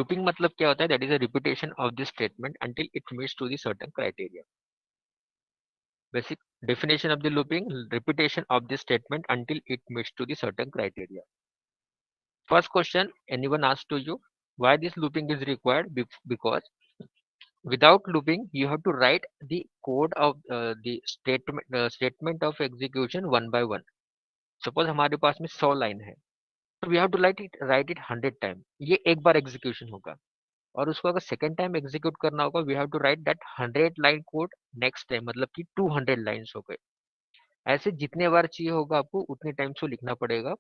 Looping मतलब क्या होता है? That is a repetition of this statement until it meets to the certain criteria. Basic definition of the looping: repetition of the statement until it meets to the certain criteria. First question anyone asked to you, why this looping is required? Because without looping you have to write the code of the statement of execution one by one. Suppose हमारे पास में 100 line है, तो we have to write it 100 time. ये एक बार execution होगा, और उसको अगर सेकेंड टाइम एग्जीक्यूट करना होगा, we have to write that 100 line code next time, मतलब कि 200 लाइन्स हो गए. ऐसे जितने बार चाहिए होगा आपको उतने टाइम से लिखना पड़ेगा.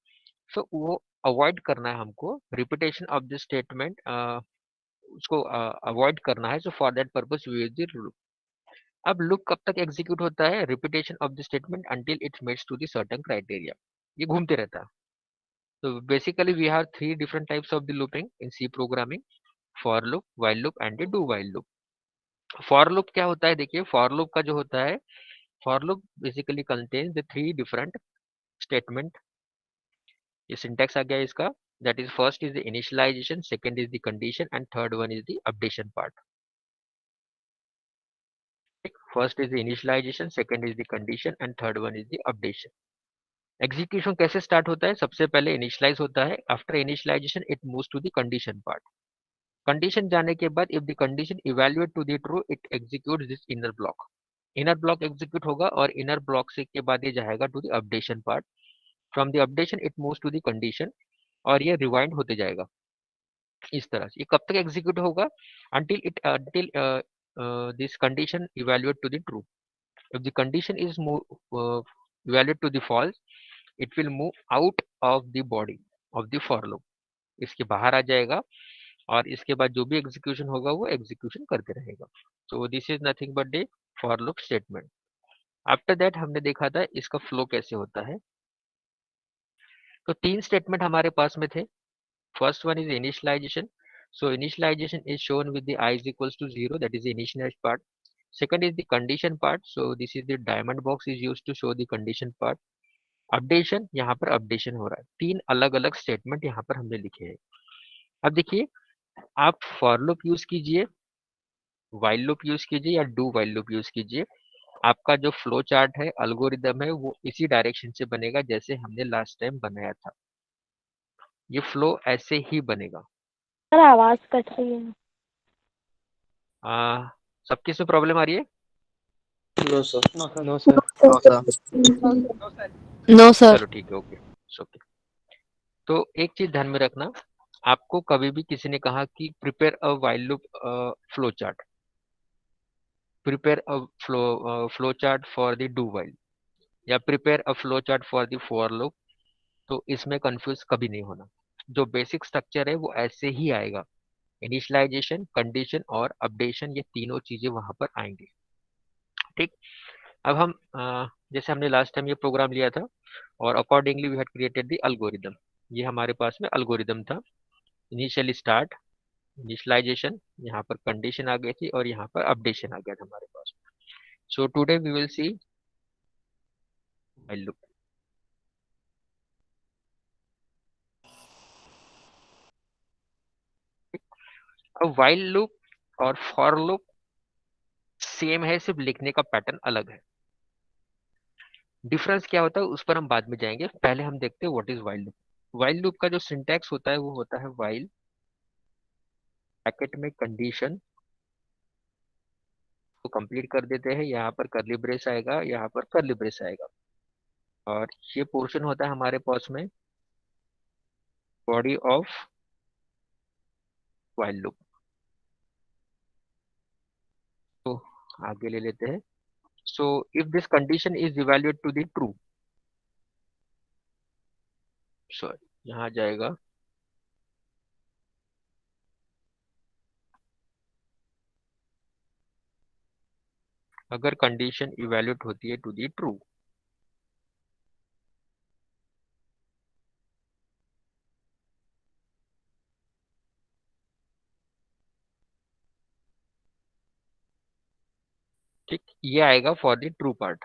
सो वो अवॉइड करना है हमको, रिपीटेशन ऑफ द स्टेटमेंट उसको अवॉइड करना है. So for that purpose we use the loop. अब लूप कब तक एग्जीक्यूट होता है? Repetition of the statement until it meets to the certain criteria. ये घूमते रहता है. तो basically we have three different types of the looping in C programming: for loop, while loop and the do while loop. For loop क्या होता है? देखिए, for loop का जो होता है, for loop basically contains the three different statement. ये syntax आ गया इसका. That is first is the initialization, second is the condition and third one is the updation part. First is the initialization, second is the condition and third one is the updation. Execution कैसे start होता है? सबसे पहले initialize होता है. After initialization it moves to the condition part. Condition जाने के बाद if the condition evaluate to the true, it executes this inner block. Inner block execute होगा और इनर ब्लॉक से के बाद ये जाएगा to the updation part. From the updation it moves to the condition, और ये रिवाइंड होते जाएगा इस तरह से. ये कब तक एग्जीक्यूट होगा? until this condition evaluate to the true. If the condition is evaluate to the false, it will move out of the body of the for loop. इसके बाहर आ जाएगा, और इसके बाद जो भी एग्जीक्यूशन होगा वो एग्जीक्यूशन करते रहेगा. तो this is nothing but the for loop statement. After that हमने देखा था इसका फ्लो कैसे होता है. तो तीन स्टेटमेंट हमारे पास में थे. First one is initialization. So initialization is shown with the I is equals to 0, that is the initialized part. Second is the condition part. So this is the diamond box is used to show the condition part. Updation, यहाँ पर updation हो रहा है. तीन अलग अलग statement यहाँ पर हमने लिखे हैं. अब देखिए, आप for loop यूज कीजिए, while loop यूज कीजिए या do while loop यूज कीजिए, आपका जो फ्लो चार्ट है, अल्गोरिदम है, वो इसी डायरेक्शन से बनेगा जैसे हमने लास्ट टाइम बनाया था. ये फ्लो ऐसे ही बनेगा. सर आवाज कट रही है. सबकी इसमें प्रॉब्लम आ रही है? No sir. No sir. No sir. No sir. चलो ठीक है, ओके. ओके. तो एक चीज ध्यान में रखना, आपको कभी भी किसी ने कहा कि prepare a while loop flow chart, prepare a flow chart for the do while, या prepare a flow chart for the for loop, तो इसमें कंफ्यूज कभी नहीं होना. जो बेसिक स्ट्रक्चर है वो ऐसे ही आएगा. इनिशियलाइजेशन, कंडीशन और अपडेशन, ये तीनों चीजें वहां पर आएंगी. ठीक. अब हम जैसे हमने लास्ट टाइम ये प्रोग्राम लिया था, और accordingly we had created the algorithm. ये हमारे पास में एल्गोरिदम था. इनिशियली स्टार्ट, इनिशियलाइजेशन, यहाँ पर कंडीशन आ गई थी, और यहाँ पर अपडेशन आ गया था हमारे पास. So today we will see while loop. अब व्हाइल लूप और फॉर लूप सेम है, सिर्फ लिखने का पैटर्न अलग है. डिफरेंस क्या होता है उस पर हम बाद में जाएंगे. पहले हम देखते हैं what is while loop. While loop का जो सिंटैक्स होता है वो होता है व्हाइल ब्रैकेट में कंडीशन को कंप्लीट कर देते हैं, यहाँ पर कर्ली ब्रेस आएगा, यहाँ पर कर्ली ब्रेस आएगा, और ये पोर्शन होता है हमारे पास में बॉडी ऑफ व्हाइल लूप. तो आगे ले लेते हैं. So if this condition is evaluate to the true, sorry यहाँ जाएगा, अगर कंडीशन इवैल्यूएट होती है टू द ट्रू, ठीक, ये आएगा फॉर द ट्रू पार्ट.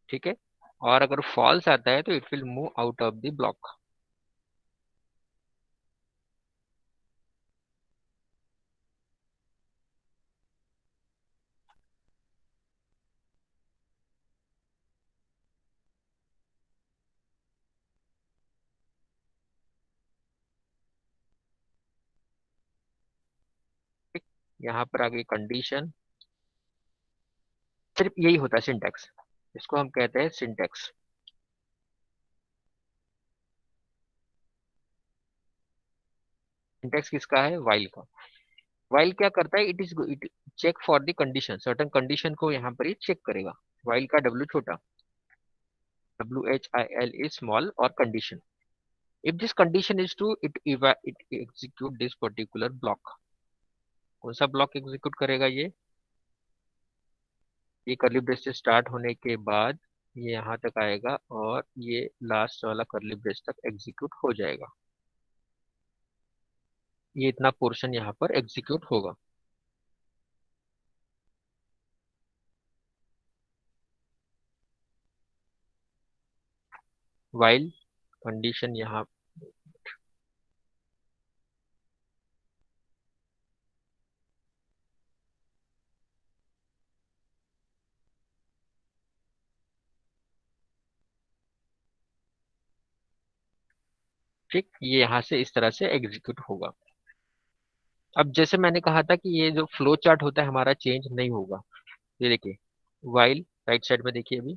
ठीक है। और अगर फॉल्स आता है तो it will move out of the block. यहाँ पर आगे कंडीशन, सिर्फ यही होता है सिंटैक्स। इसको हम कहते हैं सिंटैक्स। सिंटैक्स किसका है? वाइल का। वाइल क्या करता है? It check for the condition, certain condition को यहाँ पर ये चेक करेगा। वाइल का डब्ल्यू छोटा, WHIL is small, or condition. If this condition is true, it execute this particular block. कौन सा ब्लॉक एग्जीक्यूट करेगा ये करली ब्रेस से स्टार्ट होने के बाद ये यहाँ तक आएगा और ये लास्ट वाला करली ब्रेस तक एग्जीक्यूट हो जाएगा। ये इतना पोर्शन यहाँ पर एग्जीक्यूट होगा। वाइल कंडीशन यहाँ, ठीक, ये यहाँ से इस तरह से एग्जीक्यूट होगा। अब जैसे मैंने कहा था कि ये जो फ्लो चार्ट होता है हमारा चेंज नहीं होगा। ये देखिए, वाइल राइट साइड में देखिए अभी,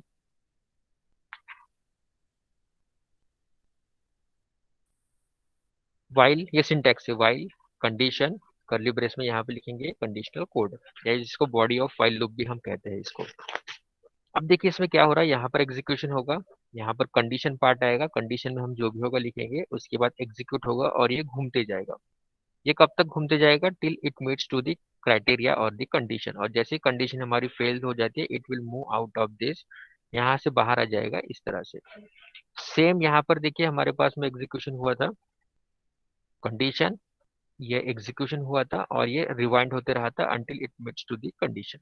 वाइल ये सिंटैक्स है। वाइल कंडीशन करली ब्रेस में यहाँ पे लिखेंगे कंडीशनल कोड, या जिसको बॉडी ऑफ वाइल लूप भी हम कहते हैं इसको। अब देखिए इसमें क्या हो रहा है, यहाँ पर एग्जीक्यूशन होगा, यहाँ पर कंडीशन पार्ट आएगा, कंडीशन में हम जो भी होगा लिखेंगे, उसके बाद एग्जीक्यूट होगा और ये घूमते जाएगा। ये कब तक घूमते जाएगा? Till it meets to the criteria और द कंडीशन। और जैसे कंडीशन हमारी फेल हो जाती है, it will move out of this, यहाँ से बाहर आ जाएगा इस तरह से। सेम यहाँ पर देखिए हमारे पास में एग्जीक्यूशन हुआ था, कंडीशन, ये एग्जीक्यूशन हुआ था और ये रिवाइंड होते रहा था until it meets to the condition.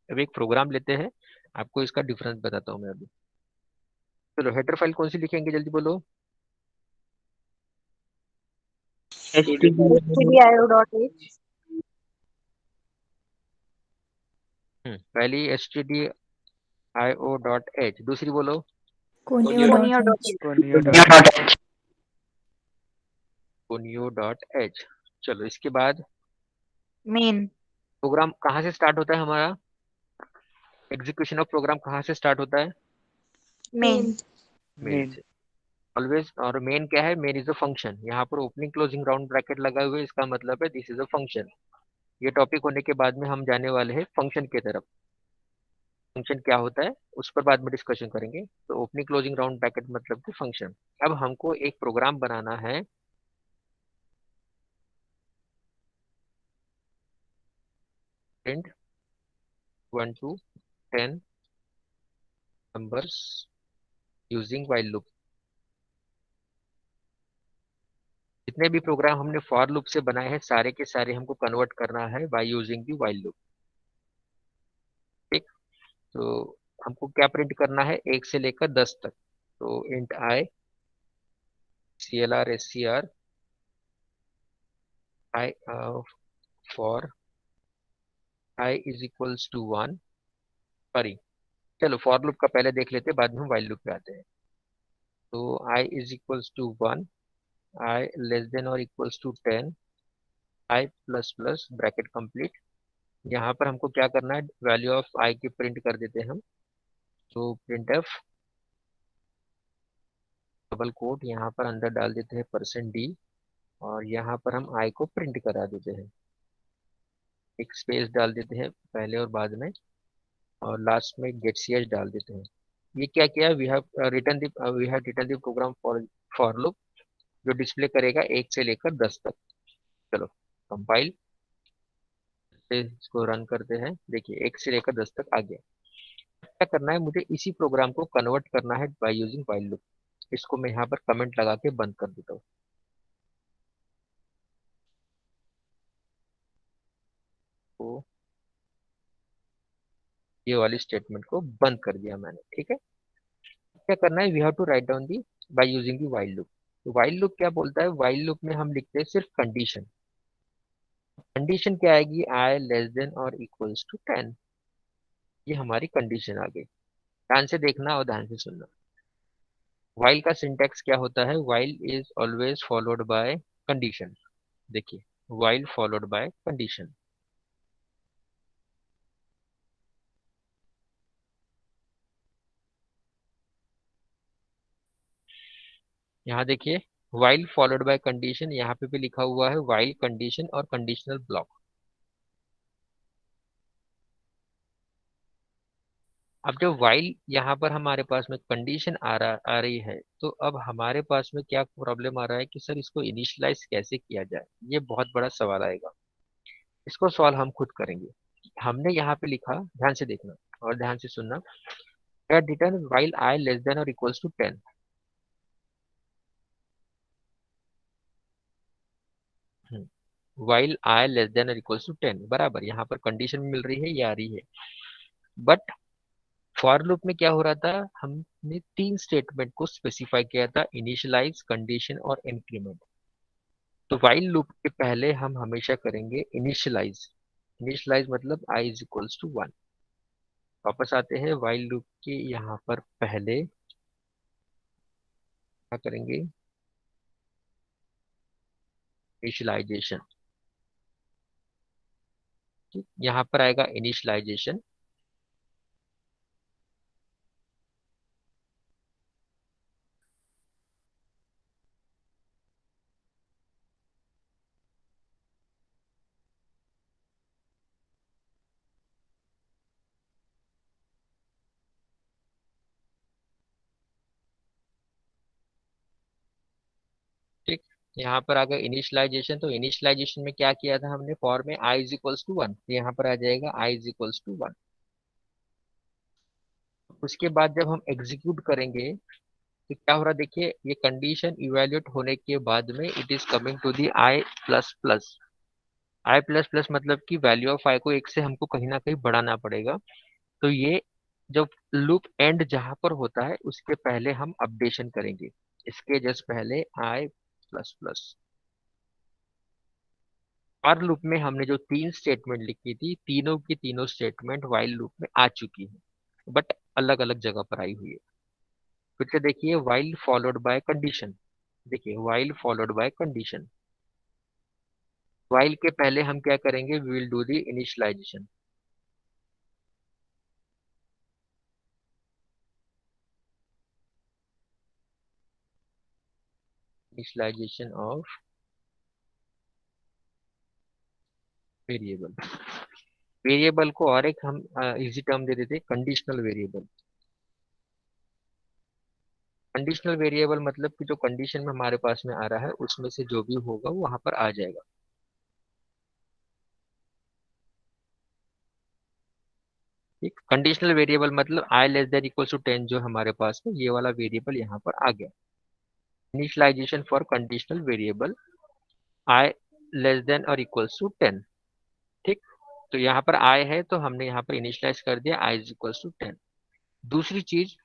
अब एक प्रोग्राम लेते हैं, आपको इसका डिफरेंस बताता हूँ मैं अभी। चलो हेडर फाइल कौन सी लिखेंगे, जल्दी बोलो। HTTP stdio.h पहली stdio.h, दूसरी बोलो conio.h conio.h। चलो इसके बाद main प्रोग्राम कहाँ से स्टार्ट होता है हमारा? एग्जीक्यूशन ऑफ प्रोग्राम कहाँ से स्टार्ट होता है? main मेन से ऑलवेज। और मेन क्या है? Main is a function. यहाँ पर ओपनिंग क्लोजिंग राउंड ब्रैकेट लगा हुआ है, इसका मतलब है दिस इज अ फंक्शन। ये टॉपिक होने के बाद में हम जाने वाले हैं फंक्शन की तरफ। फंक्शन क्या होता है उस पर बाद में डिस्कशन करेंगे। तो ओपनिंग क्लोजिंग राउंड ब्रैकेट मतलब कि फंक्शन। अब हमको एक प्रोग्राम बनाना है, print 1 to 10 numbers using while loop. जितने भी प्रोग्राम हमने फॉर लूप से बनाए हैं सारे के सारे हमको कन्वर्ट करना है bye using the while loop. ठीक, तो हमको क्या प्रिंट करना है? 1 से लेकर 10 तक। तो int i CLR SCR i for i is equals to 1, sorry, चलो फॉर लूप का पहले देख लेते हैं, बाद में हम व्हाइल लूप पे आते हैं। तो I is equals to 1, I less than और equals to 10, I plus plus bracket complete. यहाँ पर हमको क्या करना है? वैल्यू ऑफ आई की प्रिंट कर देते हैं हम। तो प्रिंट एफ डबल कोट यहाँ पर अंदर डाल देते हैं %d, और यहाँ पर हम आई को प्रिंट करा देते हैं। एक स्पेस डाल देते हैं पहले और बाद में, और लास्ट में गेट ch डाल देते हैं। ये क्या किया? We have written the program for loop जो डिस्प्ले करेगा 1 से लेकर 10 तक। चलो कंपाइल से इसको रन करते हैं। देखिए 1 से लेकर 10 तक आ गया। क्या करना है मुझे? इसी प्रोग्राम को कन्वर्ट करना है बाय यूजिंग व्हाइल लूप। इसको मैं यहाँ पर कमेंट लगा के बंद कर देता हूँ। तो ये वाली स्टेटमेंट को बंद कर दिया मैंने, ठीक है। क्या करना है, we have to write down the by using the while loop. तो व्हाइल लूप क्या बोलता है, व्हाइल लूप में हम लिखते हैं सिर्फ कंडीशन। कंडीशन क्या आएगी, आई लेस देन और इक्वल्स टू 10, ये हमारी कंडीशन आ गई। ध्यान से देखना और ध्यान से सुनना। व्हाइल का सिंटैक्स क्या होता है, while is always followed by condition. देखिए, व्हाइल फॉलोड बाय कंडीशन। यहाँ देखिए, व्हाइल फॉलोड बाय कंडीशन, यहाँ पे भी लिखा हुआ है व्हाइल कंडीशन और कंडीशनल ब्लॉक। अब जब व्हाइल यहाँ पर हमारे पास में कंडीशन आ रही है, तो अब हमारे पास में क्या प्रॉब्लम आ रहा है कि सर इसको इनिशियलाइज कैसे किया जाए, ये बहुत बड़ा सवाल आएगा। इसको सॉल्व हम खुद करेंगे। हमने यहाँ पे लिखा, ध्यान से देखना और ध्यान से सुनना, return while I less than और equals to 10। While I less than और इक्वल्स टू 10 बराबर, यहाँ पर कंडीशन मिल रही है, ये आ रही है। बट फॉर लूप में क्या हो रहा था, हमने 3 स्टेटमेंट को स्पेसिफाई किया था, इनिशियलाइज, कंडीशन और इंक्रीमेंट। तो व्हाइल लूप के पहले हम हमेशा करेंगे इनिशियलाइज। इनिशियलाइज मतलब आई इज इक्वल्स टू 1। वापस आते हैं व्हाइल लूप के यहाँ पर पहले क्या करेंगे, इनिशियलाइजेशन। यहाँ पर आएगा इनिशियलाइजेशन। ठीक, यहाँ पर आ गया इनिशियलाइजेशन। तो इनिशियलाइजेशन में क्या किया था हमने, फॉर में आई इज इक्वल्स टू 1, यहाँ पर आ जाएगा आई इज इक्वल्स टू 1। उसके बाद जब हम एग्जीक्यूट करेंगे तो क्या हो रहा है, देखिए ये कंडीशन इवेल्युएट होने के बाद में it is coming to the i plus plus. I plus plus मतलब कि वैल्यू ऑफ आई को एक से हमको कहीं ना कहीं बढ़ाना पड़ेगा। तो ये जब लूप एंड जहां पर होता है उसके पहले हम अपडेशन करेंगे, इसके जस्ट पहले आई प्लस प्लस। और लूप में हमने जो 3 स्टेटमेंट लिखी थी, तीनों की तीनों स्टेटमेंट वाइल लूप में आ चुकी है, बट अलग अलग जगह पर आई हुई है। फिर से देखिए, वाइल फॉलोड बाय कंडीशन। देखिए, while followed by condition. While के पहले हम क्या करेंगे, we will do the initialization. Initialization of variable. Variable को और एक हम इजी टर्म दे देते, कंडीशनल वेरिएबल। कंडीशनल वेरिएबल मतलब कि जो कंडीशन में हमारे पास में आ रहा है उसमें से जो भी होगा वो वहां पर आ जाएगा। ठीक, कंडीशनल वेरिएबल मतलब आई लेस देन इक्वल टू 10 जो हमारे पास है, ये वाला वेरिएबल यहाँ पर आ गया। Initialization for conditional variable i less than और इक्वल्स टू 10। ठीक, तो यहाँ पर आई है तो हमने यहाँ पर इनिशियलाइज कर दिया आई इज इक्वल्स टू 10। दूसरी चीज,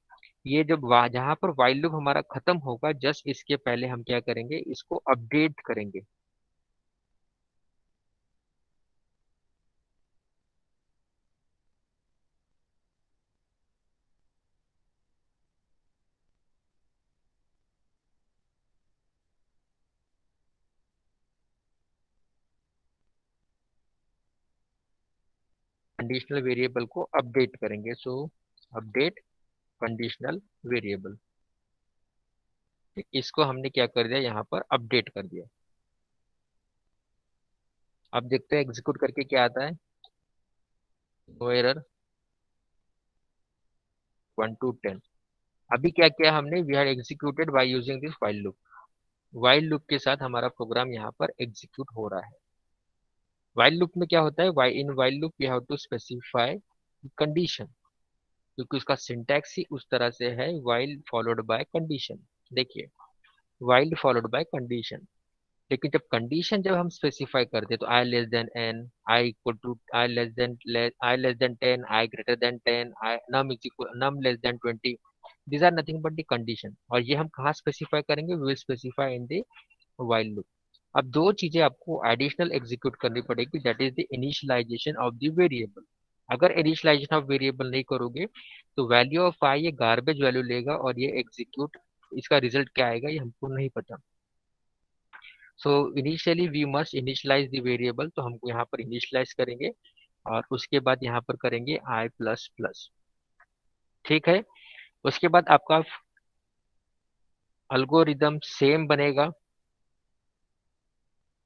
ये जब जहाँ पर व्हाइल लूप हमारा खत्म होगा, जस्ट इसके पहले हम क्या करेंगे, इसको अपडेट करेंगे। कंडीशनल वेरिएबल को अपडेट करेंगे, सो अपडेट कंडीशनल वेरिएबल। इसको हमने क्या कर दिया, यहाँ पर अपडेट कर दिया। अब देखते हैं एग्जीक्यूट करके क्या आता है। No error, 1 to 10। अभी क्या किया हमने, we are executed by using this while loop. While loop के साथ हमारा प्रोग्राम यहाँ पर एग्जीक्यूट हो रहा है। व्हाइल लूप में क्या होता है, in while loop we have to specify condition, क्योंकि उसका सिंटैक्स ही उस तरह से है, व्हाइल फॉलोड बाय कंडीशन। देखिए, व्हाइल फॉलोड बाय कंडीशन। लेकिन जब कंडीशन जब हम स्पेसिफाई करते हैं तो I less than N, I equal to I less than 10, I greater than 10, I num is equal num less than 20, these are nothing but the condition, और ये हम कहाँ स्पेसिफाई करेंगे, we will specify in the while loop. अब दो चीजें आपको additional execute करनी पड़ेगी, that is the initialization of the variable. अगर इनिशियलाइजेशन ऑफ वेरिएबल नहीं करोगे तो वैल्यू ऑफ आई ये गार्बेज वैल्यू लेगा और ये एग्जीक्यूट, इसका रिजल्ट क्या आएगा ये हमको नहीं पता. So initially we must initialize the variable, तो हमको यहाँ पर इनिशियलाइज करेंगे और उसके बाद यहाँ पर करेंगे आई प्लस प्लस. ठीक है. उसके बाद आपका अल्गोरिदम सेम बनेगा.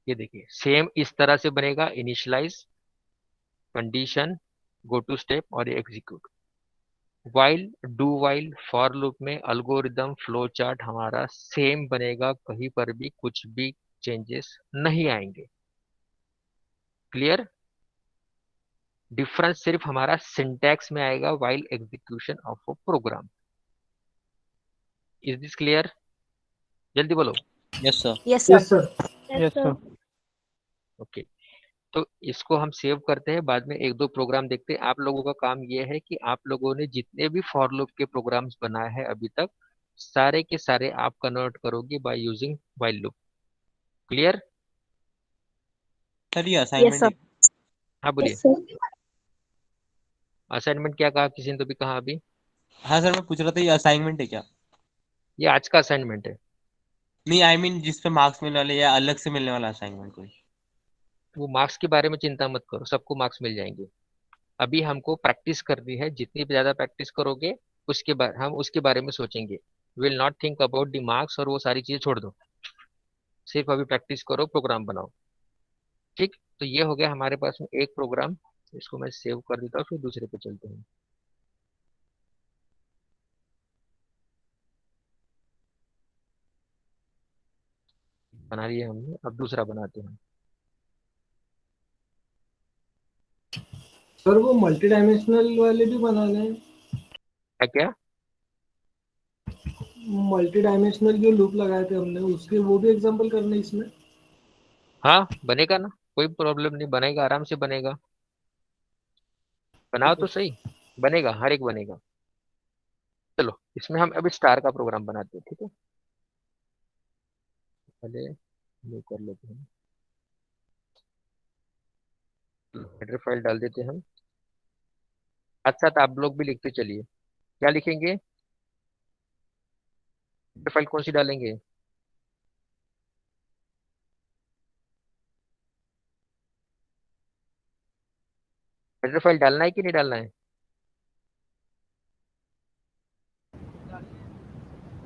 ये देखिए सेम इस तरह से बनेगा, initialize, condition, go to step और execute. While, do while, for loop में अल्गोरिदम फ्लो चार्ट हमारा सेम बनेगा, कहीं पर भी कुछ भी चेंजेस नहीं आएंगे. क्लियर. डिफरेंस सिर्फ हमारा सिंटैक्स में आएगा while execution of a program. Is this clear? जल्दी बोलो. Yes, sir. Yes, sir. Yes, sir. Yes, sir. Okay. तो इसको हम सेव करते हैं, बाद में एक दो प्रोग्राम देखते हैं. आप लोगों का काम ये है कि आप लोगों ने जितने भी फॉर लूप के प्रोग्राम्स बनाए हैं अभी तक, सारे के सारे आप कन्वर्ट करोगे by using while loop. Clear. Sir ये Yes, असाइनमेंट sir. हाँ बोलिए. Yes, sir. असाइनमेंट क्या कहा, किसी ने तो भी कहा अभी. हाँ सर मैं पूछ रहा था ये असाइनमेंट है क्या? ये आज का असाइनमेंट है. नहीं आई मीन जिस पे मार्क्स मिलने वाले या अलग से मिलने वाला असाइनमेंट कोई? वो मार्क्स के बारे में चिंता मत करो, सबको मार्क्स मिल जाएंगे. अभी हमको प्रैक्टिस करनी है, जितनी भी ज्यादा प्रैक्टिस करोगे उसके बाद हम उसके बारे में सोचेंगे. Will not think about the marks, और वो सारी चीजें छोड़ दो. सिर्फ अभी प्रैक्टिस करो, प्रोग्राम बनाओ. ठीक. तो ये हो गया हमारे पास में एक प्रोग्राम. इसको मैं सेव कर देता हूँ, फिर दूसरे पे चलते हैं. बना लिया हमने, अब दूसरा बनाते हैं. सर वो मल्टी डायमेंशनल वाले भी बनाने हैं. क्या क्या? मल्टी डायमेंशनल जो लूप लगाए थे हमने उसके वो भी एग्जांपल करने हैं इसमें. हाँ बनेगा ना, कोई प्रॉब्लम नहीं, बनेगा, आराम से बनेगा. बनाओ तो सही, बनेगा, हर एक बनेगा. चलो इसमें हम अभी स्टार का प्रोग्राम बनाते हैं. ठीक है. पहले ये कर लेते हैं, हेडर फाइल डाल देते हैं हम. साथ साथ आप लोग भी लिखते चलिए. क्या लिखेंगे, हेडर फाइल कौन सी डालेंगे? हेडर फाइल डालना है कि नहीं डालना है?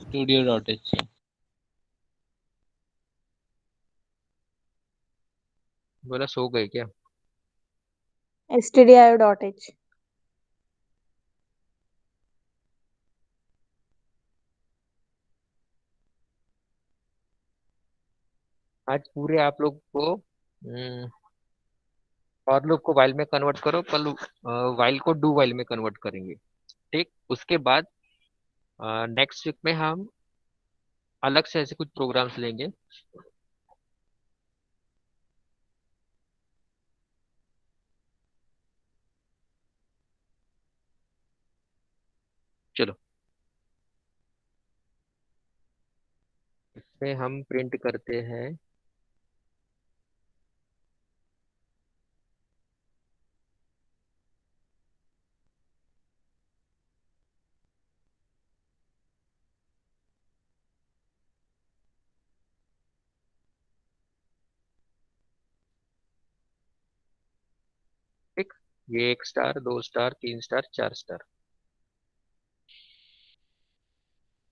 studio.h. बोला सो गए क्या? stdio.h. आज पूरे आप लोग को फॉर लूप को वाइल में कन्वर्ट करो, कल वाइल को डू वाइल में कन्वर्ट करेंगे. ठीक. उसके बाद नेक्स्ट वीक में हम अलग से ऐसे कुछ प्रोग्राम्स लेंगे. चलो इसमें हम प्रिंट करते हैं ठीक. ये 1 स्टार, 2 स्टार, 3 स्टार, 4 स्टार.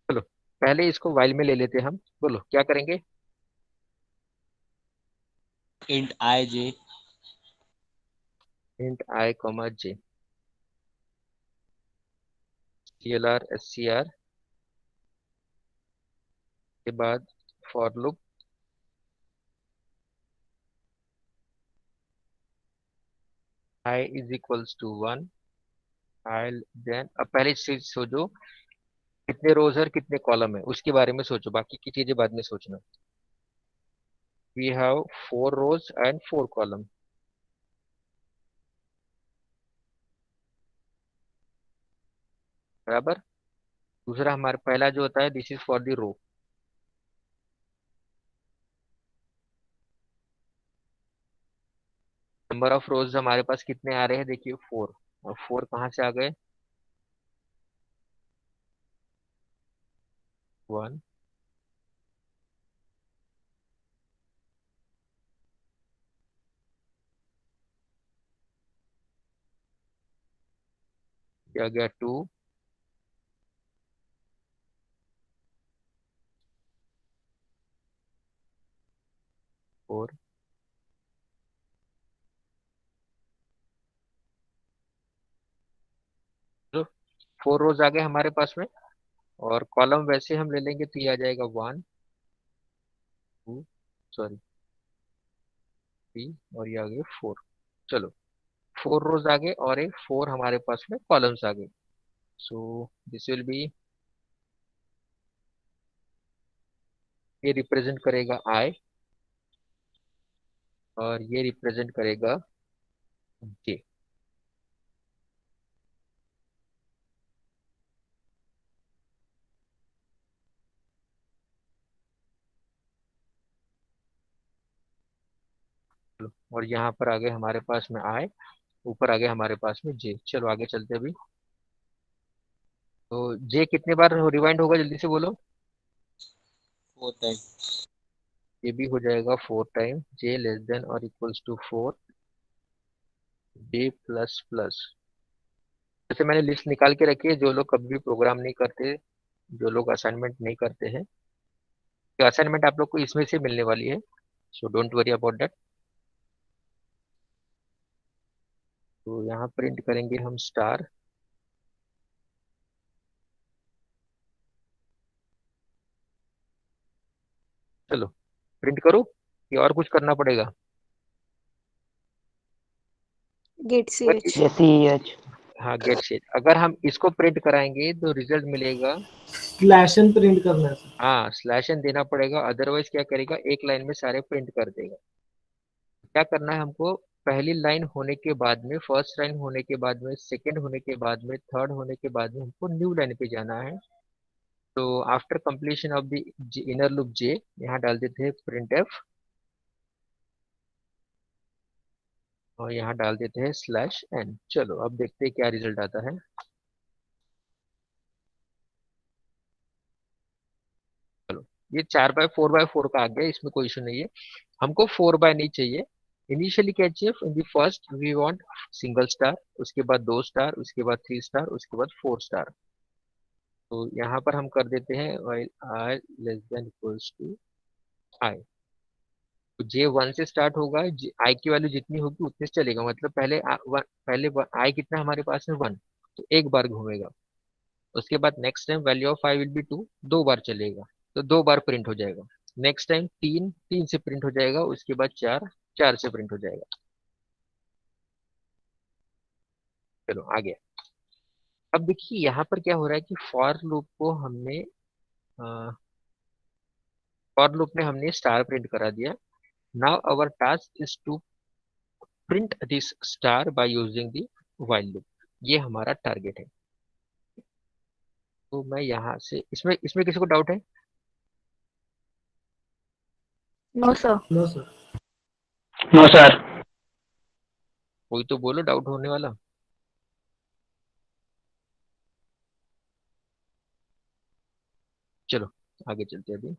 चलो पहले इसको वाइल में ले लेते हैं हम. बोलो क्या करेंगे. int I j int i comma j, clr scr के बाद for loop i is equals to 1. I then अब पहले चीज सोचो, कितने रोज और कितने कॉलम है उसके बारे में सोचो, बाकी की चीजें बाद में सोचना. We have 4 rows and 4 column. बराबर. दूसरा हमारा पहला जो होता है this is for the row. Number of rows हमारे पास कितने आ रहे हैं, देखिए 4। और 4 कहाँ से आ गए, 1, आ गया 2, 4, तो 4 रोज आ गए हमारे पास में। और कॉलम वैसे हम ले लेंगे तो ये आ जाएगा 1, 2, सॉरी 3, और ये आ गए 4। चलो 4 रोज आ गए और एक 4 हमारे पास में कॉलम्स आ गए। सो दिस विल बी, ये रिप्रेजेंट करेगा आई और ये रिप्रेजेंट करेगा जे। और यहाँ पर आ गए हमारे पास में आई, ऊपर आ गए हमारे पास में जे। चलो आगे चलते अभी। तो जे कितने बार रिवाइंड होगा, जल्दी से बोलो। 4 टाइम। ये भी हो जाएगा 4 टाइम, जे लेस देन और equals to 4, j plus plus. जैसे मैंने लिस्ट निकाल के रखी है, जो लोग कभी भी प्रोग्राम नहीं करते, जो लोग असाइनमेंट नहीं करते हैं, तो असाइनमेंट आप लोग को इसमें से मिलने वाली है, so don't worry about that. तो यहाँ प्रिंट करेंगे हम स्टार। चलो प्रिंट करो, ये और कुछ करना पड़ेगा। गेट सी अगर एच। इस- SEH। हाँ गेट शेट, अगर हम इसको प्रिंट कराएंगे तो रिजल्ट मिलेगा, स्लैश एन प्रिंट करना है सर। हाँ स्लैश एन देना पड़ेगा, अदरवाइज क्या करेगा, एक लाइन में सारे प्रिंट कर देगा। क्या करना है हमको, पहली लाइन होने के बाद में, फर्स्ट लाइन होने के बाद में, सेकंड होने के बाद में, थर्ड होने के बाद में हमको न्यू लाइन पे जाना है। तो after completion of the inner loop J, यहाँ डाल देते हैं प्रिंट एफ, और यहाँ डाल देते हैं स्लैश एन। चलो अब देखते हैं क्या रिजल्ट आता है। चलो ये 4x4x4 का आ गया, इसमें कोई इशू नहीं है। हमको 4 बाय नहीं चाहिए। इनिशियली क्या चाहिए, in the first we want single star, उसके बाद 2 स्टार, उसके बाद 3 स्टार, उसके बाद 4 स्टार। तो यहाँ पर हम कर देते हैं while i less than equals to I. तो जे 1 से स्टार्ट होगा, आई की वैल्यू जितनी होगी उतने से चलेगा, मतलब पहले आई कितना हमारे पास में 1, तो एक बार घूमेगा। उसके बाद next time value of I will be 2, 2 बार चलेगा, तो 2 बार प्रिंट हो जाएगा। नेक्स्ट टाइम 3, 3 से प्रिंट हो जाएगा, उसके बाद 4, 4 से प्रिंट हो जाएगा। चलो आ गया। अब देखिए यहाँ पर क्या हो रहा है कि फॉर लूप में हमने स्टार प्रिंट करा दिया। Now our task is to print this star by using the while loop. ये हमारा टारगेट है। तो मैं यहाँ से, इसमें इसमें किसी को डाउट है? No sir. No sir. No sir. कोई तो बोलो डाउट होने वाला। चलो आगे चलते हैं अभी।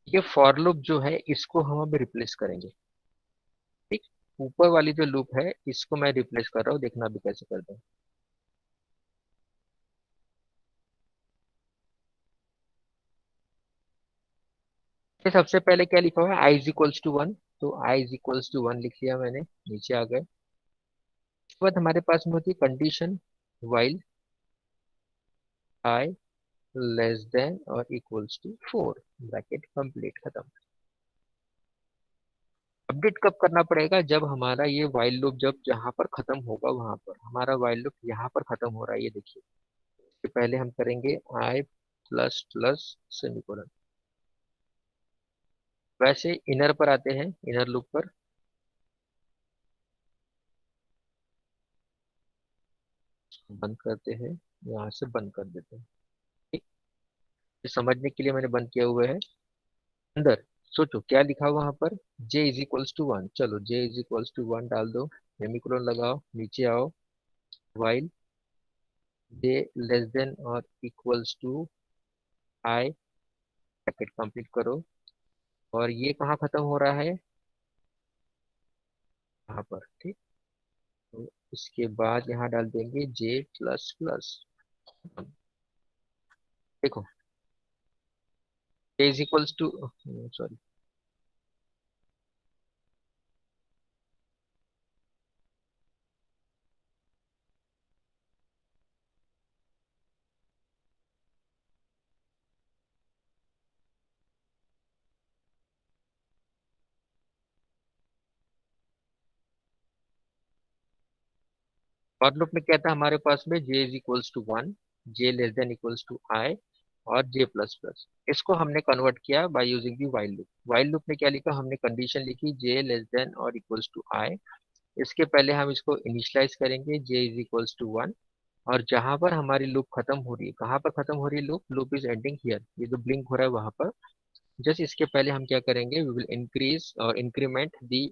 ये फॉर लूप जो है इसको हम अब रिप्लेस करेंगे। ठीक, ऊपर वाली जो लूप है इसको मैं रिप्लेस कर रहा हूँ, देखना अभी कैसे करते हैं। ये सबसे पहले क्या लिखा हुआ है, आई इज इक्वल्स टू 1, तो आई इज इक्वल्स टू 1 लिख लिया मैंने, नीचे आ गए। उसके बाद हमारे पास में होती है condition while I less than और इक्वल्स टू 4, ब्रैकेट कंप्लीट, खत्म। अपडेट कब करना पड़ेगा, जब हमारा ये वाइल लूप जब जहां पर खत्म होगा, वहां पर हमारा वाइल लूप यहाँ पर खत्म हो रहा है, ये देखिए। तो पहले हम करेंगे आई प्लस प्लस सेमीकोलन। वैसे इनर पर आते हैं, इनर लूप पर। बंद करते हैं, यहाँ से बंद कर देते हैं। ठीक, ये समझने के लिए मैंने बंद किया हुआ है। अंदर सोचो क्या लिखा हुआ वहां पर, j इज इक्वल्स टू 1। चलो j इज इक्वल्स टू 1 डाल दो, सेमीकोलन लगाओ, नीचे आओ, while j लेस देन और equals to i, bracket complete करो। और ये कहाँ खत्म हो रहा है, यहाँ पर। ठीक, तो इसके बाद यहाँ डाल देंगे j प्लस प्लस। देखो j is equals to, sorry, for loop में क्या था हमारे पास में, j is equals to 1, j less than equals to i और j प्लस प्लस। इसको हमने कन्वर्ट किया by using the while loop. while loop में क्या लिखा, हमने कंडीशन लिखी j लेस देन और इक्वल्स टू i। इसके पहले हम इसको इनिशियलाइज करेंगे j इज इक्वल्स टू 1, और जहां पर हमारी लूप खत्म हो रही है, कहाँ पर खत्म हो रही है loop, loop is ending here, ये जो ब्लिंक हो रहा है वहां पर। जस्ट इसके पहले हम क्या करेंगे, वी विल इंक्रीज और इंक्रीमेंट दी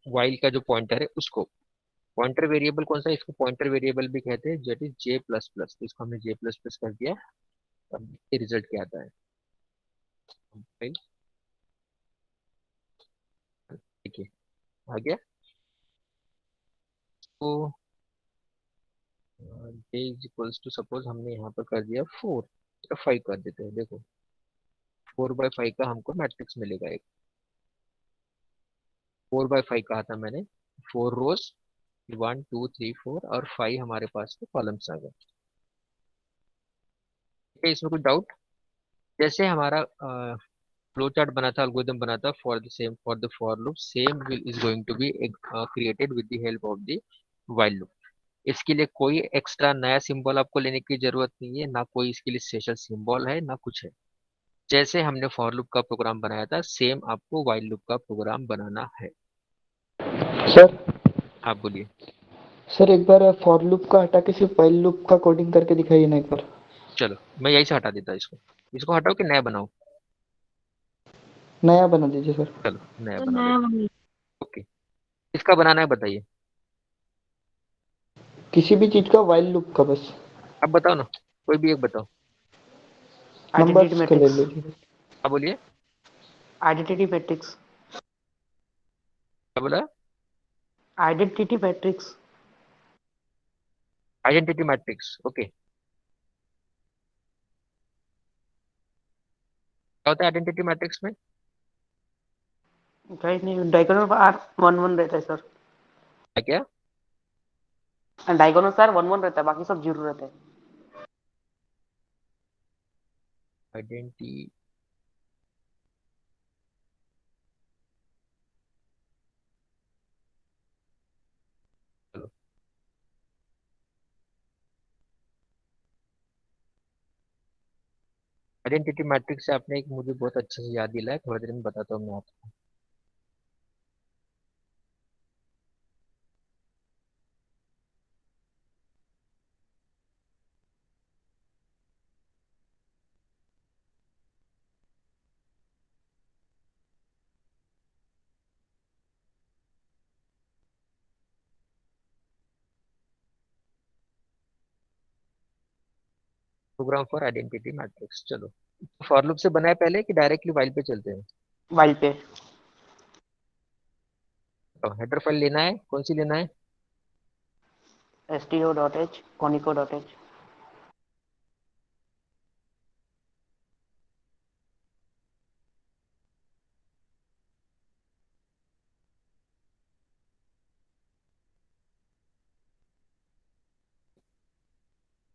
while का जो पॉइंटर है उसको। पॉइंटर वेरिएबल कौन सा है, इसको पॉइंटर वेरिएबल भी कहते हैं, jet is J plus plus. तो इसको हमने जे प्लस प्लस कर दिया। अब ये रिजल्ट क्या आता है, Fine, देखिए आ गया। तो जे इज इक्वल्स टू, सपोज हमने यहाँ पर कर दिया 4, तो 5 कर देते हैं। देखो 4/5 का हमको मैट्रिक्स मिलेगा एक। 4/5 कहा था मैंने, 4 रोज, 1 2 3 4 और 5 हमारे पास के कॉलम्स आ गए। ठीक है, इसमें कुछ डाउट। जैसे हमारा फ्लो चार्ट बना था, एल्गोरिथम बना था for the same, for the for loop, same will is going to be created with the help of the while loop. इसके लिए कोई एक्स्ट्रा नया सिंबल आपको लेने की जरूरत नहीं है, ना कोई इसके लिए स्पेशल सिंबल है, ना कुछ है। जैसे हमने फॉर लूप का प्रोग्राम बनाया था, सेम आपको व्हाइल लूप का प्रोग्राम बनाना है। सर आप बोलिए। सर एक बार फॉर लूप का हटा के सिर्फ व्हाइल लूप का कोडिंग करके दिखाइए ना एक बार। चलो मैं यही से हटा देता इसको, इसको हटाओ कि नया बनाओ। नया बना दीजिए सर। चलो नया तो बना नया देता। बनी। ओके, इसका बनाना है बताइए। किसी भी चीज का व्हाइल लूप का बस। अब बताओ ना, कोई भी एक बताओ। आइडेंटिटी नंबर्स का ले मैट्रिक्स। लीजिए। आप बोलिए। Identity matrix. क्या बोला, identity matrix. Identity matrix. Okay, क्या होता है आइडेंटिटी मैट्रिक्स में। कहीं नहीं, डायगोनल पर आर वन वन रहता है सर। क्या, डायगोनल सर वन वन रहता है, बाकी सब जीरो रहते हैं। आइडेंटिटी, आइडेंटिटी मैट्रिक्स से आपने एक मुझे बहुत अच्छे से याद दिलाया, थोड़ी देर में बताता हूँ मैं आपको। Program for identity matrix. चलो, फॉर लूप से बनाए पहले कि डायरेक्टली वाइल पे चलते हैं। वाइल पे। तो हेडर फाइल लेना है, कौन सी लेना है। sto.h conico.h।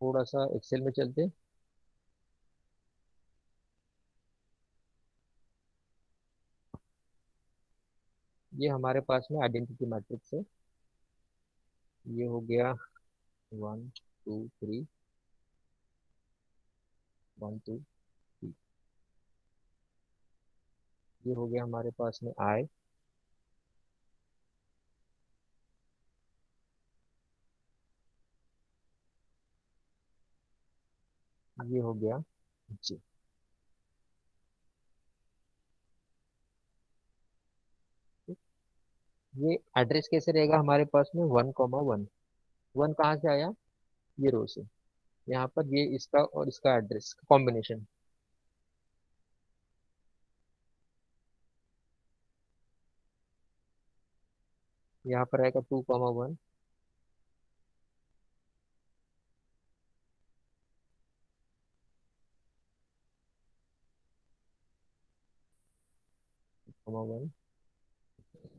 थोड़ा सा एक्सेल में चलते हैं। ये हमारे पास में आइडेंटिटी मैट्रिक्स है। ये हो गया 1 2 3, 1 2 3। ये हो गया हमारे पास में आई। ये हो गया जे। ये एड्रेस कैसे रहेगा हमारे पास में 1,1। 1 कहाँ से आया, ये रो से। यहाँ पर ये इसका और इसका एड्रेस कॉम्बिनेशन। यहाँ पर आएगा 2,1।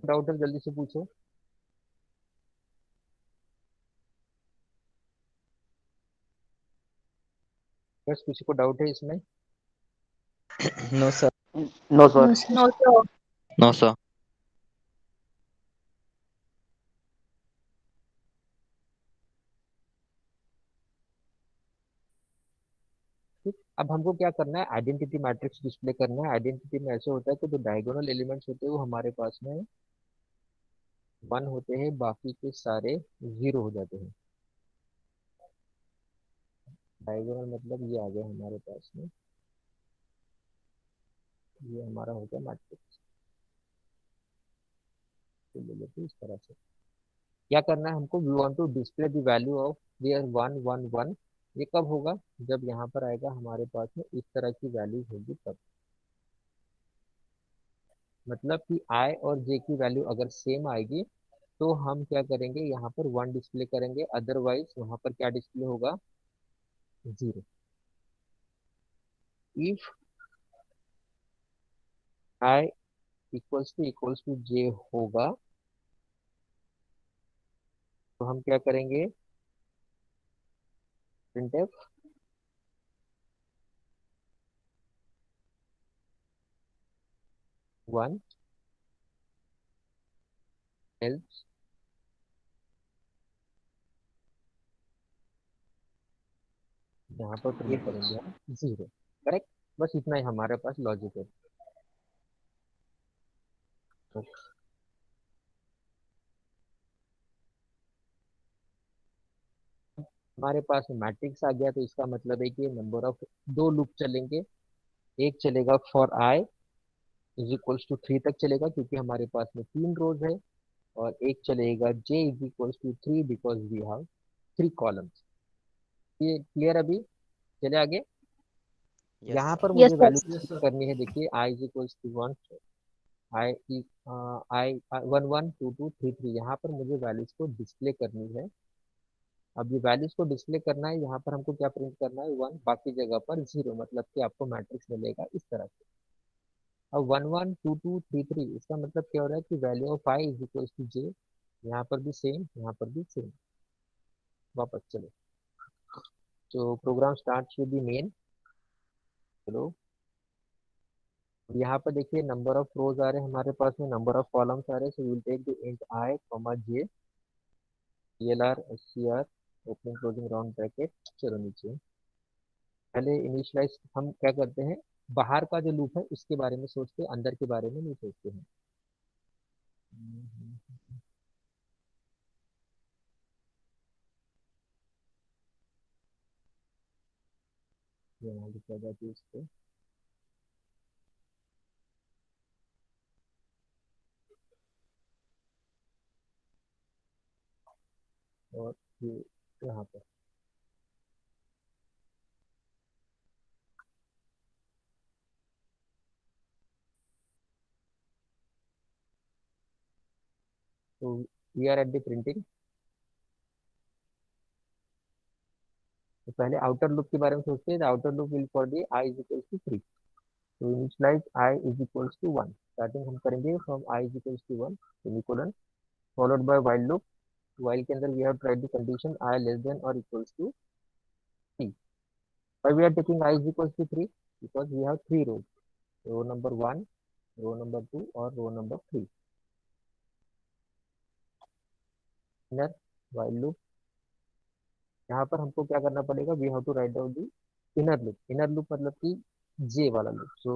डाउट है जल्दी से पूछो। बस किसी को डाउट है इसमें? No sir. No sir. No, sir. No, sir. No sir. ठीक, अब हमको क्या करना है, आइडेंटिटी मैट्रिक्स डिस्प्ले करना है। आइडेंटिटी में ऐसे होता है कि जो डायगोनल एलिमेंट्स होते हैं वो हमारे पास में 1 होते हैं, बाकी के सारे 0 हो जाते हैं। डायगोनल मतलब ये आ गया हमारे पास में, ये हमारा हो गया मैट्रिक्स। तो ले लेते हैं इस तरह से। क्या करना है हमको, we want to display the value of their 1, 1, 1। ये कब होगा, जब यहाँ पर आएगा हमारे पास में इस तरह की वैल्यूज होगी तब। मतलब कि आई और जे की वैल्यू अगर सेम आएगी तो हम क्या करेंगे, यहाँ पर 1 डिस्प्ले करेंगे, अदरवाइज वहाँ पर क्या डिस्प्ले होगा, 0। इफ आई इक्वल्स टू जे होगा तो हम क्या करेंगे, प्रिंटफ 1 एल्स यहाँ पर प्रिंट करेंगे हम 0। करेक्ट, बस इतना ही हमारे पास लॉजिक है। तो हमारे पास मैट्रिक्स आ गया, तो इसका मतलब है कि नंबर ऑफ 2 लूप चलेंगे। एक चलेगा for i is equals to 3 तक चलेगा, क्योंकि हमारे पास में 3 रोज है। और एक चलेगा j is equals to 3 because we have 3 columns. ये क्लियर अभी? चले आगे। यस यहाँ पर सर। मुझे Yes, value sir. Yes sir. करनी है, देखिए i is equals to 1, i i 1, 1, 2, 2, 3, 3। यहाँ पर मुझे वैल्यूज को डिस्प्ले करनी है। अब ये वैल्यूज को डिस्प्ले करना है, यहाँ पर हमको क्या प्रिंट करना है, 1, बाकी जगह पर 0, मतलब कि आपको मैट्रिक्स मिलेगा इस तरह से। अब 1, 1, 2, 2, 3, 3, इसका मतलब क्या हो रहा है कि value of i is equals to j. यहाँ पर भी सेम, यहाँ पर भी सेम। वापस चलो, तो program start with the main. चलो, यहाँ पर देखिए नंबर ऑफ रोज आ रहे हैं हमारे पास में, नंबर ऑफ कॉलम्स आ रहे हैं। So will take the int i comma j, LR SCR opening closing round bracket. चलो नीचे, पहले इनिशियलाइज हम क्या करते हैं, बाहर का जो लूप है उसके बारे में सोचते हैं, अंदर के बारे में नहीं सोचते हैं। यहाँ लिखा जाती है इसको, और ये यहाँ पर तो we are at the printing. तो पहले आउटर लूप के बारे में सोचते हैं। Outer loop will for the i is equals to 3। तो initialize i is equals to 1, starting हम करेंगे from i is equals to 1 semicolon, followed by while loop. व्हाइल के अंदर we have tried the condition i less than और equals to 3। Why we are taking I is equals to 3? Because we have 3 rows, row number 1, row number 2 और row number 3। inner while loop, यहाँ पर हमको क्या करना पड़ेगा, we have to write down the inner loop. Inner loop मतलब कि j वाला लूप। So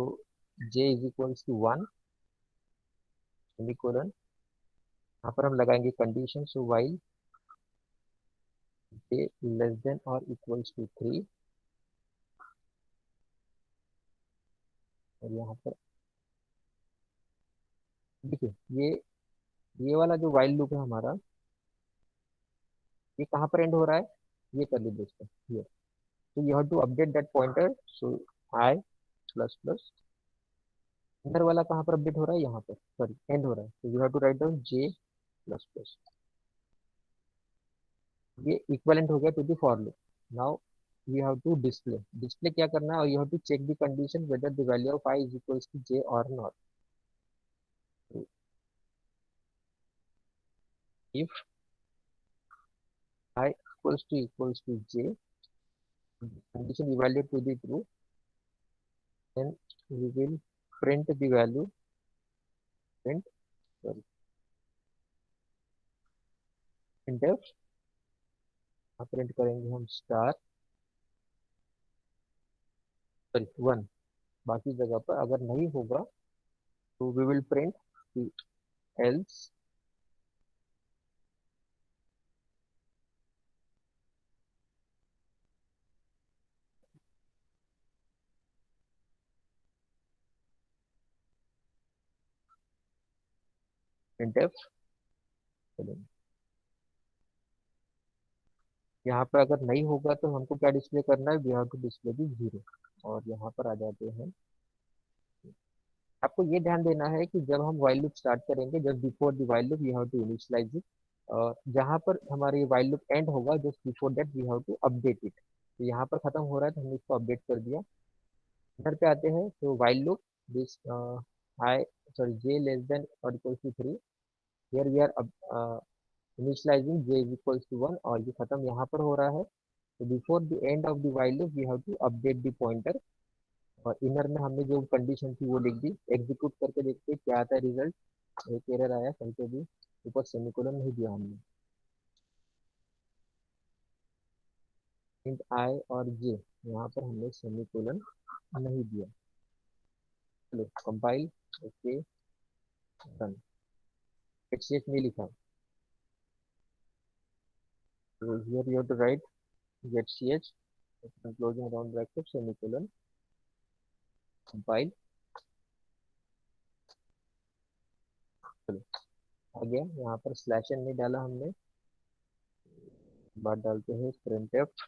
j is equals to 1 semicolon, यहाँ पर हम लगाएंगे condition. So while j less than और इक्वल्स टू 3, और यहाँ पर देखिए ये वाला जो वाइल लूप है हमारा, ये कहाँ पर एंड हो रहा है, ये कर लीजिए इसको ये। तो you have to update that pointer, so i plus plus, अंदर वाला कहाँ पर अपडेट हो रहा है, यहाँ पर सॉरी एंड हो रहा है, तो you have to write down j plus plus. ये इक्वलेंट हो गया to the for loop. Now you have to display क्या करना है, और you have to check the condition whether the value of I is equals to j or not. If I equals to j, condition evaluate to the true, then we will print the value, print sorry printf, print करेंगे हम star sorry 1, बाकी जगह पर अगर नहीं होगा तो we will print else printf। यहाँ पर अगर नहीं होगा तो हमको क्या डिस्प्ले करना है, वी हैव टू डिस्प्ले दी 0। और यहाँ पर आ जाते हैं, आपको ये ध्यान देना है कि जब हम वाइल लूप स्टार्ट करेंगे, जब before the while loop you have to initialize it, जहाँ पर हमारी वाइल लूप एंड होगा just before that we have to update it. तो यहाँ पर खत्म हो रहा है तो हमने इसको अपडेट कर दिया। इधर पे आते हैं तो while loop this i sorry j less than और equal to 3, here we are initializing j equals to 1, और ये खत्म यहाँ पर हो रहा है। तो before the end of the while loop we have to update the pointer, और इनर में हमने जो कंडीशन थी वो लिख दी। एग्जीक्यूट करके देखते क्या आता है रिजल्ट। एक एरर आया कहीं पे भी, ऊपर सेमीकोलन नहीं दिया हमने, इंट आई और जे, यहाँ पर हमने सेमीकोलन नहीं दिया। चलो कंपाइल, ओके डन। एक्सचेंज नहीं लिखा, तो here you have to write get ch closing round bracket semicolon compile. चलो आ गया, यहाँ पर स्लैश एन नहीं डाला हमने, बाद डालते हैं printf,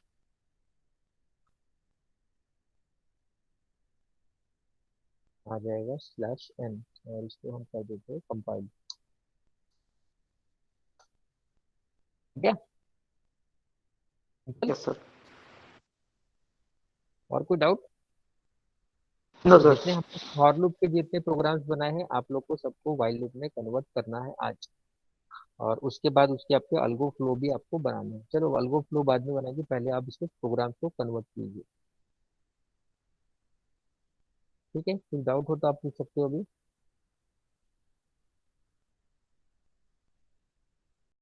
आ जाएगा स्लैश एन, और इसको हम कर देते हैं कंपाइल। ठीक है, यस सर। और कोई डाउट? नो तो सर। जितने हमने फॉर लूप के जितने प्रोग्राम्स बनाए हैं, आप लोग को सबको वाइल लूप में कन्वर्ट करना है आज, और उसके बाद उसके आपके अल्गो फ्लो भी आपको बनाना है। चलो अल्गो फ्लो बाद में बनाएंगे, पहले आप इसके प्रोग्राम्स को कन्वर्ट कीजिए। ठीक है, कुछ डाउट हो तो आप पूछ सकते हो अभी।